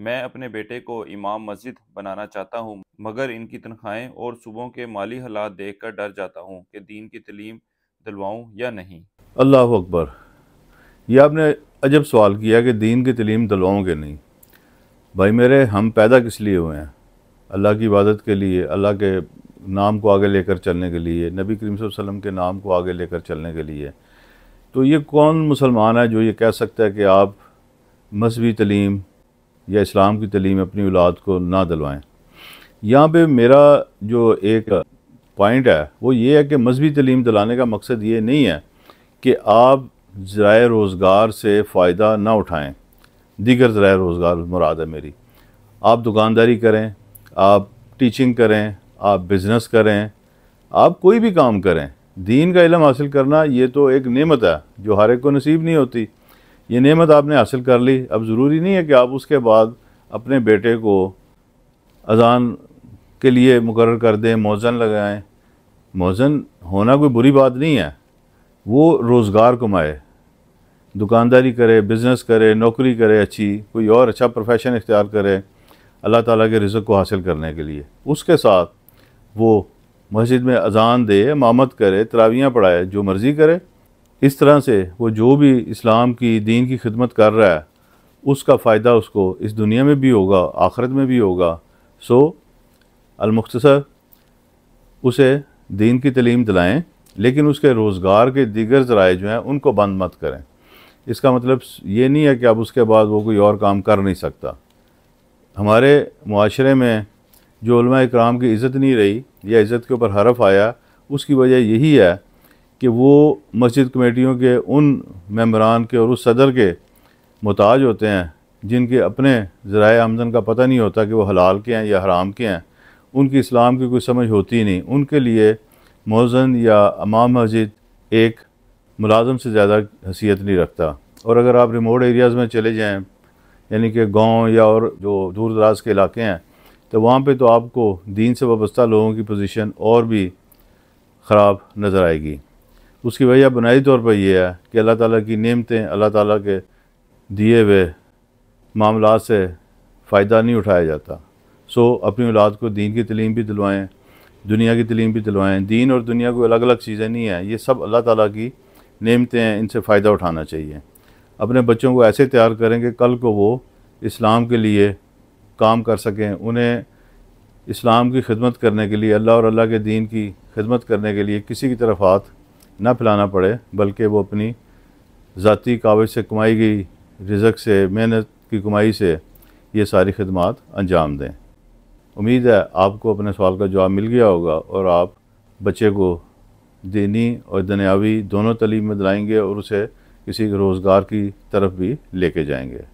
मैं अपने बेटे को इमाम मस्जिद बनाना चाहता हूँ, मगर इनकी तनख्वाहें और सुबहों के माली हालात देखकर डर जाता हूँ कि दीन की तालीम दिलवाऊँ या नहीं। अल्लाह अकबर। ये आपने अजब सवाल किया कि दीन की तालीम दिलवाओगे नहीं। भाई मेरे, हम पैदा किस लिए हुए हैं? अल्लाह की इबादत के लिए, अल्लाह के नाम को आगे लेकर चलने के लिए, नबी करीम सल्लल्लाहु अलैहि वसल्लम के नाम को आगे लेकर चलने के लिए। तो ये कौन मुसलमान है जो ये कह सकता है कि आप मजहबी तालीम या इस्लाम की तालीम अपनी औलाद को ना दिलवाएं? यहाँ पे मेरा जो एक पॉइंट है वो ये है कि मजहबी तालीम दिलाने का मकसद ये नहीं है कि आप ज़राए रोज़गार से फ़ायदा ना उठाएं। दीगर ज़राए रोज़गार मुराद है मेरी। आप दुकानदारी करें, आप टीचिंग करें, आप बिज़नेस करें, आप कोई भी काम करें। दीन का इल्म हासिल करना ये तो एक नेमत है जो हर एक को नसीब नहीं होती। ये नेमत आपने हासिल कर ली, अब ज़रूरी नहीं है कि आप उसके बाद अपने बेटे को अज़ान के लिए मुकर्रर कर दें, मौज़न लगाएं। मौज़न होना कोई बुरी बात नहीं है, वो रोज़गार कमाए, दुकानदारी करे, बिज़नेस करे, नौकरी करे, अच्छी कोई और अच्छा प्रोफेशन इख्तियार करे अल्लाह ताला के रिज़्क़ को हासिल करने के लिए। उसके साथ वो मस्जिद में अज़ान दे, इमामत करे, तरावियाँ पढ़ाए, जो मर्ज़ी करे। इस तरह से वो जो भी इस्लाम की दीन की खिदमत कर रहा है उसका फ़ायदा उसको इस दुनिया में भी होगा, आखिरत में भी होगा। सो अल-मुख्तसर उसे दीन की तालीम दिलाएँ, लेकिन उसके रोज़गार के दीगर ज़राए जो हैं उनको बंद मत करें। इसका मतलब ये नहीं है कि अब उसके बाद वो कोई और काम कर नहीं सकता। हमारे मुआशरे में जो उलमा इकराम की इज़्ज़त नहीं रही या इज़्ज़त के ऊपर हरफ आया, उसकी वजह यही है कि वो मस्जिद कमेटियों के उन मेंबरान के और उस सदर के मोहताज होते हैं जिनके अपने ज़राए आमदन का पता नहीं होता कि वो हलाल के हैं या हराम के हैं। उनकी इस्लाम की कोई समझ होती नहीं। उनके लिए मौज़न या इमाम मस्जिद एक मुलाज़म से ज़्यादा हैसियत नहीं रखता। और अगर आप रिमोट एरियाज़ में चले जाएँ, यानी कि गांव या और जो दूर दराज के इलाके हैं, तो वहाँ पे तो आपको दीन से वाबस्ता लोगों की पोजीशन और भी ख़राब नज़र आएगी। उसकी वजह बुनियादी तौर पर यह है कि अल्लाह ताला की नेमतें, अल्लाह ताला के दिए हुए मामलात से फ़ायदा नहीं उठाया जाता। सो अपनी औलाद को दीन की तालीम भी दिलवाएँ, दुनिया की तालीम भी दिलवाएँ। दीन और दुनिया कोई अलग अलग चीज़ें नहीं हैं, ये सब अल्लाह ताला की नेमतें हैं, इनसे फ़ायदा उठाना चाहिए। अपने बच्चों को ऐसे तैयार करें कि कल को वो इस्लाम के लिए काम कर सकें। उन्हें इस्लाम की खिदमत करने के लिए, अल्लाह और अल्लाह के दीन की खिदमत करने के लिए किसी की तरफ हाथ ना फैलाना पड़े, बल्कि वो अपनी ज़ाती काबिज से कमाई गई रिज़्क़ से, मेहनत की कमाई से ये सारी खिदमात अंजाम दें। उम्मीद है आपको अपने सवाल का जवाब मिल गया होगा और आप बच्चे को दीनी और दुनियावी दोनों तालीम में दिलाएंगे और उसे किसी रोज़गार की तरफ भी लेके जाएंगे।